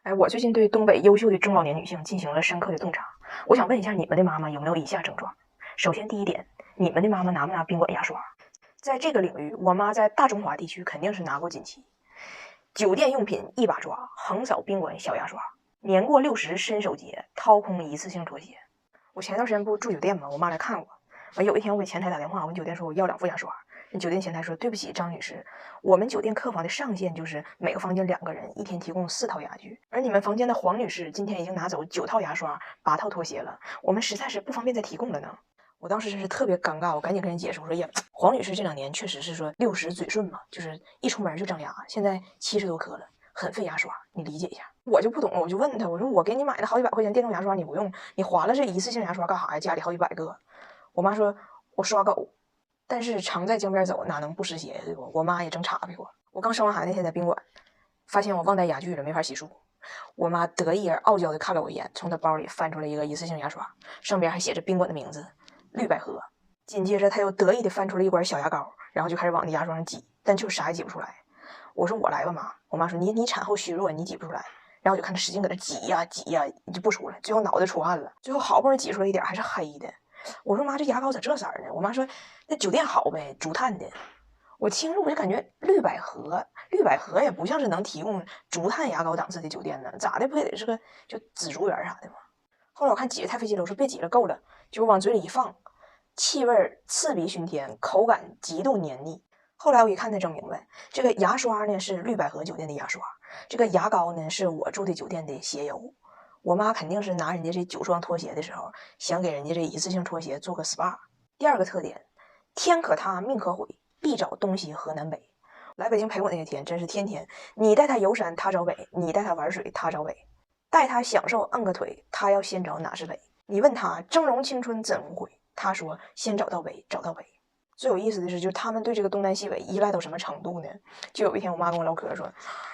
哎，我最近对东北优秀的中老年女性进行了深刻的洞察。我想问一下，你们的妈妈有没有以下症状？首先，第一点，你们的妈妈拿不拿宾馆牙刷？在这个领域，我妈在大中华地区肯定是拿过锦旗。酒店用品一把抓，横扫宾馆小牙刷。年过60伸手节，掏空一次性拖鞋。我前段时间不住酒店吗？我妈来看我。有一天我给前台打电话，我跟酒店说我要2副牙刷。那酒店前台说：“对不起，张女士，我们酒店客房的上限就是每个房间2个人，一天提供4套牙具。而你们房间的黄女士今天已经拿走9套牙刷、8套拖鞋了，我们实在是不方便再提供了呢。”我当时真是特别尴尬，我赶紧跟人解释，我说：“呀，黄女士这2年确实是说60嘴顺嘛，就是一出门就长牙，现在70多颗了，很费牙刷，你理解一下。”我就不懂，我就问她，我说：“我给你买的好几百块钱电动牙刷你不用，你划了这一次性牙刷干啥呀？家里好几百个。”我妈说：“我刷狗。”但是常在江边走，哪能不湿鞋，对不？我妈也正插屁股。我刚生完孩子那天在宾馆，发现我忘带牙具了，没法洗漱。我妈得意而傲娇地看了我一眼，从她包里翻出了一个一次性牙刷，上边还写着宾馆的名字绿百合。紧接着她又得意地翻出了一管小牙膏，然后就开始往那牙刷上挤，但就啥也挤不出来。我说：“我来吧，妈。”我妈说：“你产后虚弱，你挤不出来。”然后我就看她使劲搁那挤呀挤呀，就不出来，最后脑袋出汗了，最后好不容易挤出来一点，还是黑的。我说：“妈，这牙膏咋这色儿呢？”我妈说：“那酒店好呗，竹炭的。”我听着我就感觉绿百合也不像是能提供竹炭牙膏档次的酒店呢，咋的不也得是个就紫竹园啥的吗？后来我看挤得太费劲了，我说别挤了，够了，就往嘴里一放，气味刺鼻熏天，口感极度黏腻。后来我一看才整明白，这个牙刷呢是绿百合酒店的牙刷，这个牙膏呢是我住的酒店的鞋油。我妈肯定是拿人家这9双拖鞋的时候，想给人家这一次性拖鞋做个 SPA。第二个特点，天可塌，命可毁，必找东西河南北。来北京陪我那些天，真是天天你带他游山，他找北；你带他玩水，他找北；带他享受，摁个腿，他要先找哪是北。你问他峥嵘青春怎无悔，他说先找到北，找到北。最有意思的是，就是他们对这个东南西北依赖到什么程度呢？就有一天，我妈跟我唠嗑说：“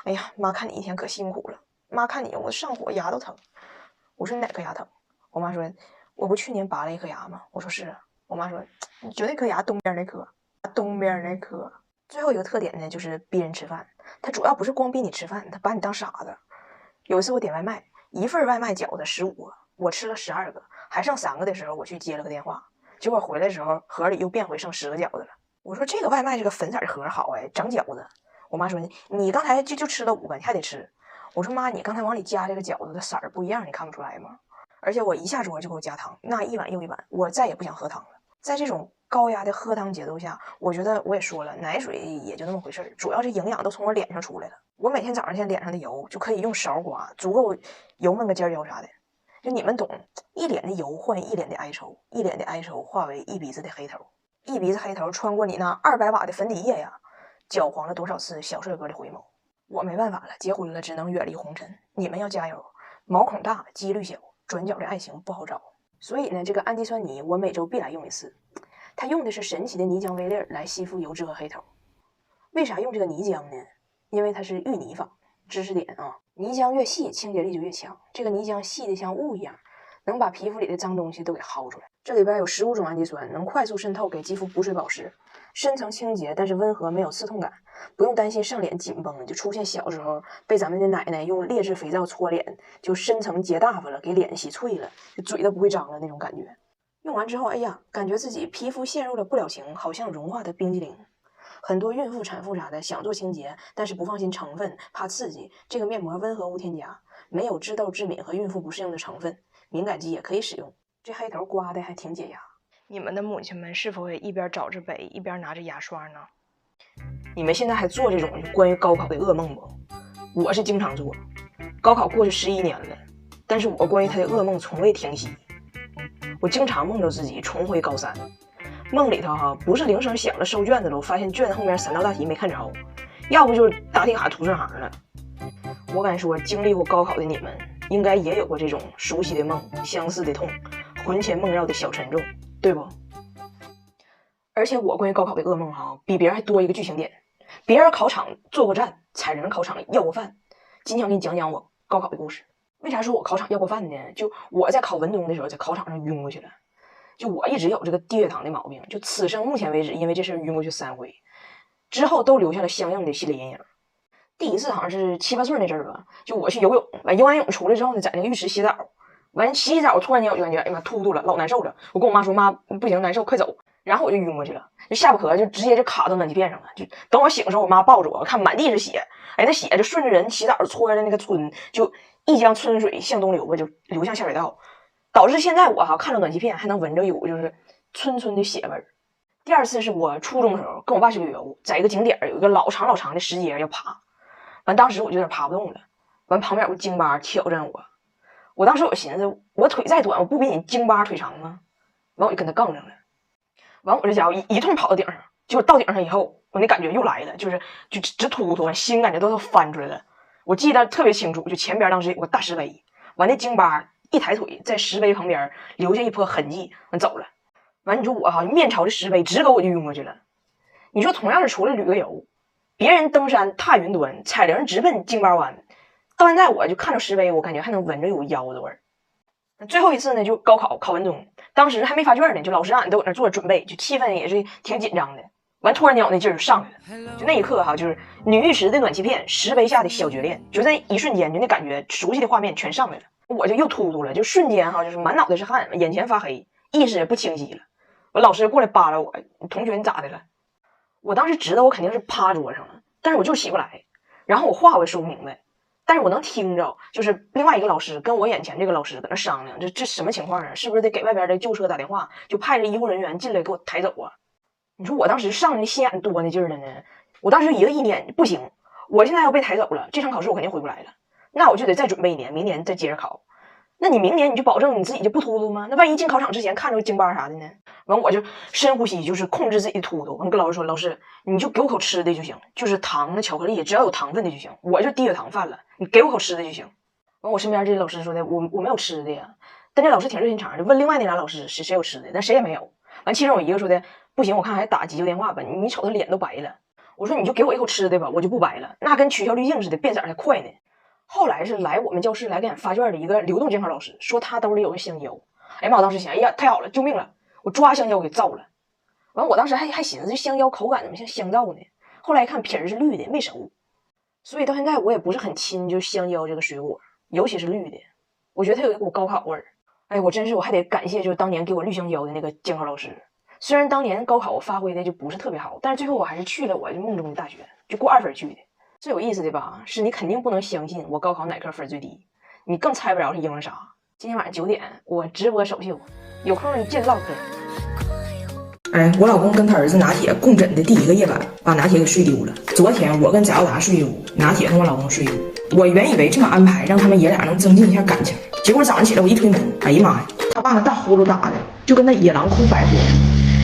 哎呀，妈看你一天可辛苦了，妈看你我上火牙都疼。”我说：“你哪颗牙疼？”我妈说：“我不去年拔了一颗牙吗？”我说：“是啊。”我妈说：“就那颗牙东边那颗。”最后一个特点呢，就是逼人吃饭。他主要不是光逼你吃饭，他把你当傻子。有一次我点外卖，一份外卖饺子15个，我吃了12个，还剩3个的时候，我去接了个电话，结果回来的时候盒里又变回剩10个饺子了。我说：“这个外卖这个粉色的盒好哎，长饺子。”我妈说：“你刚才就吃了5个，你还得吃。”我说：“妈，你刚才往里加这个饺子的色儿不一样，你看不出来吗？”而且我一下桌就给我加糖，那一碗又一碗，我再也不想喝汤了。在这种高压的喝汤节奏下，我觉得我也说了，奶水也就那么回事儿，主要是营养都从我脸上出来了。我每天早上现在脸上的油就可以用勺刮，足够油焖个尖椒啥的。就你们懂，一脸的油换一脸的哀愁，一脸的哀愁化为一鼻子的黑头，一鼻子黑头穿过你那200瓦的粉底液呀，搅黄了多少次小帅哥的回眸。我没办法了，结婚了只能远离红尘，你们要加油，毛孔大，几率小，转角的爱情不好找。所以呢，这个氨基酸泥我每周必来用1次。它用的是神奇的泥浆微粒来吸附油脂和黑头。为啥用这个泥浆呢？因为它是遇泥法。知识点啊，泥浆越细，清洁力就越强。这个泥浆细的像雾一样，能把皮肤里的脏东西都给薅出来。这里边有15种氨基酸，能快速渗透，给肌肤补水保湿，深层清洁，但是温和，没有刺痛感，不用担心上脸紧绷，就出现小时候被咱们的奶奶用劣质肥皂搓脸，就深层结大发了，给脸洗脆了，就嘴都不会张了那种感觉。用完之后，哎呀，感觉自己皮肤陷入了不了情，好像融化的冰激凌。很多孕妇、产妇啥的想做清洁，但是不放心成分，怕刺激。这个面膜温和无添加，没有致痘、致敏和孕妇不适应的成分，敏感肌也可以使用。这黑头刮的还挺解压。你们的母亲们是否也一边找着北，一边拿着牙刷呢？你们现在还做这种关于高考的噩梦不？我是经常做。高考过去11年了，但是我关于他的噩梦从未停息。我经常梦着自己重回高3，梦里头不是铃声响了收卷子了，我发现卷子后面3道大题没看着，要不就是答题卡涂正行了。我敢说，经历过高考的你们，应该也有过这种熟悉的梦，相似的痛，魂牵梦绕的小沉重，对不？而且我关于高考的噩梦比别人还多一个剧情点。别人考场坐过站，踩人考场要过饭。今天我给你讲讲我高考的故事。为啥说我考场要过饭呢？就我在考文综的时候，在考场上晕过去了。就我一直有这个低血糖的毛病，就此生目前为止，因为这事晕过去3回，之后都留下了相应的心理阴影。第一次好像是7、8岁那阵儿吧，就我去游泳，完游完泳出来之后呢，在那个浴池洗澡，完洗澡突然间我就感觉哎呀妈突突了，老难受了。我跟我妈说妈不行难受，快走。然后我就晕过去了，就下巴壳就直接就卡到暖气片上了。就等我醒的时候，我妈抱着我，看满地是血，哎，那血就顺着人洗澡搓的那个村，就一江春水向东流吧，就流向下水道，导致现在我看着暖气片还能闻着有就是村村的血味儿。第二次是我初中的时候跟我爸去旅游，在一个景点有一个老长的石阶要爬，完当时我就有点爬不动了，完旁边有个京巴挑战我当时我寻思我腿再短我不比你京巴腿长吗？完我就跟他杠上了。完我这家伙一通跑到顶上，结果到顶上以后，我那感觉又来了，就直突突，心感觉都要翻出来了。我记得特别清楚，就前边当时有个大石碑，完那京巴一抬腿在石碑旁边留下一坡痕迹，完走了。完你说我面朝着石碑直勾我就晕过去了。你说同样是出来旅个游，别人登山踏云端，彩铃直奔京巴湾，到现在我就看着石碑，我感觉还能闻着有腰子味儿。最后一次呢，就高考考文综，当时还没发卷呢，就老师俺都搁那做着准备，就气氛也是挺紧张的。完突然间我那劲儿就上来了，就那一刻就是女浴池的暖气片，石碑下的小绝恋，就在一瞬间，就那感觉熟悉的画面全上来了，我就又突突了，就瞬间就是满脑袋是汗，眼前发黑，意识也不清晰了。我老师过来扒拉我，同学你咋的了？我当时知道我肯定是趴桌上了，但是我就起不来，然后我话我也说不明白。但是我能听着，就是另外一个老师跟我眼前这个老师搁那商量，这什么情况啊？是不是得给外边的救车打电话，就派着医护人员进来给我抬走啊？你说我当时上的心眼多那劲儿了呢，我当时一个意念，不行，我现在要被抬走了，这场考试我肯定回不来了，那我就得再准备一年，明年再接着考。那你明年你就保证你自己就不突突吗？那万一进考场之前看着京巴啥的呢？完我就深呼吸，就是控制自己的突突。我跟老师说，老师你就给我口吃的就行，就是糖的巧克力只要有糖分的就行，我就低血糖犯了，你给我口吃的就行。完我身边这老师说的，我没有吃的呀。但这老师挺热心肠，就问另外那俩老师谁有吃的，但谁也没有。完其中有一个说的不行，我看还打急救电话吧，你瞅他脸都白了。我说你就给我一口吃的吧，我就不白了，那跟取消滤镜似的，变色还快呢。后来是来我们教室来给俺发卷的一个流动监考老师，说他兜里有个香蕉。哎呀妈，我当时想，哎呀太好了，救命了！我抓香蕉给造了。完我当时还寻思这香蕉口感怎么像香皂呢？后来一看皮儿是绿的，没熟。所以到现在我也不是很亲就香蕉这个水果，尤其是绿的，我觉得它有一股高考味儿。哎，我真是我还得感谢就是当年给我绿香蕉的那个监考老师。虽然当年高考我发挥的就不是特别好，但是最后我还是去了我梦中的大学，就过2分去的。最有意思的吧，是你肯定不能相信我高考哪科分最低，你更猜不着是因为啥。今天晚上9点我直播首秀，有空你见唠嗑。哎，我老公跟他儿子拿铁共枕的第1个夜晚，把拿铁给睡丢了。昨天我跟翟耀达睡一屋，拿铁跟我老公睡一屋。我原以为这么安排让他们爷俩能增进一下感情，结果早上起来我一推门，哎呀妈呀，他爸那大呼噜打的就跟那野狼哭百合，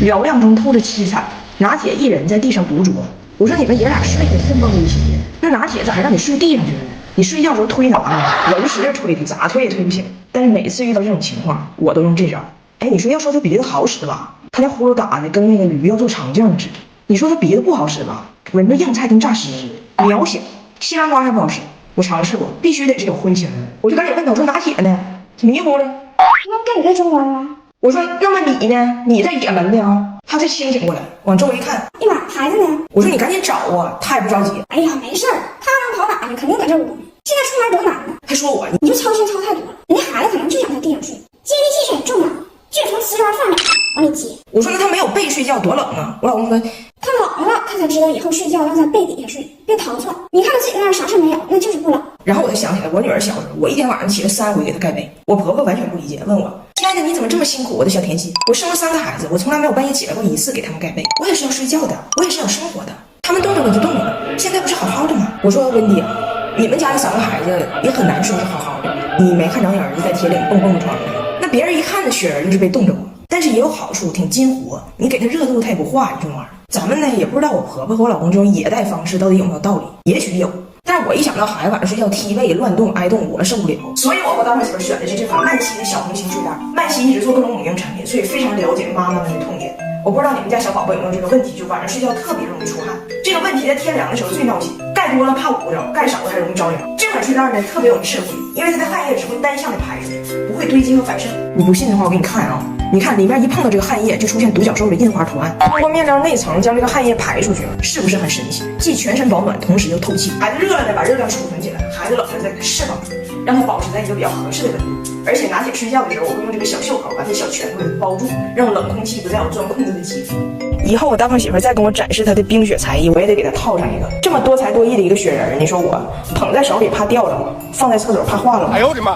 嘹亮中透着凄惨。拿铁一人在地上独酌。我说你们爷俩睡得真蹦一起，那拿铁咋还让你睡地上去了呢？你睡觉时候推拿呢？我就使劲推的，咋推也推不醒。但是每次遇到这种情况，我都用这招。哎，你说要说他鼻子好使吧，他家呼噜打的跟那个驴要做肠镜似的。你说他鼻子不好使吧，闻着硬菜跟诈尸似的，渺小。西兰花还不好使，我尝试过，必须得是有荤腥的。我就赶紧问他，我说拿铁呢？迷糊了。那跟你在中国啊？我说那么你呢？你在也门的啊？他才清醒过来，往周围一看，哎妈，孩子呢？我说你赶紧找啊，他也不着急。哎呀，没事儿，他能跑哪去？肯定在这屋呢。现在出门多难呢。还说我你就操心操太多了，人家孩子可能就想在地上睡，接地气是很重要的，就从瓷砖放着往里接。我说那他没有背睡觉多冷啊！我老公说他冷了，他才知道以后睡觉要在被底下睡，别逃窜。你看他自己那儿啥事没有，那就是不冷。然后我才想起来，我女儿小时候，我一天晚上起了3回给她盖被。我婆婆完全不理解，问我：“亲爱的，你怎么这么辛苦？我的小甜心，我生了3个孩子，我从来没有半夜起来过1次给他们盖被。我也是要睡觉的，我也是要生活的。他们冻着了就冻着了，现在不是好好的吗？”我说温迪啊，你们家的3个孩子也很难说是好好的。你没看着你儿子在铁岭蹦蹦床上，那别人一看那雪人就是被冻着过。但是也有好处，挺金活。你给他热度，他也不化，你这玩意儿。咱们呢也不知道我婆婆和我老公这种野代方式到底有没有道理，也许有。但是我一想到孩子晚上睡觉踢被乱动挨冻，我受不了。所以我当时媳妇选的是这款曼西的小红心睡袋。曼西一直做各种母婴产品，所以非常了解妈妈们的痛点。我不知道你们家小宝宝有没有这个问题，就晚上睡觉特别容易出汗。这个问题在天凉的时候最闹心，盖多了怕捂着，盖少了还容易着凉。这款睡袋呢特别有智慧，因为它在汗液只会单向的排出，不会堆积和反渗。你不信的话，我给你看啊。你看里面一碰到这个汗液，就出现独角兽的印花图案。通过面料内层将这个汗液排出去，是不是很神奇？既全身保暖，同时又透气。孩子热了呢，把热量储存起来；孩子冷了再给它释放出来，让它保持在一个比较合适的温度。而且拿铁睡觉的时候，我会用这个小袖口把这小拳头给包住，让冷空气不再有钻空子的机会。以后我大胖媳妇再跟我展示她的冰雪才艺，我也得给她套上一个这么多才多艺的一个雪人。你说我捧在手里怕掉了吗？放在厕所怕化了吗？哎呦我的妈！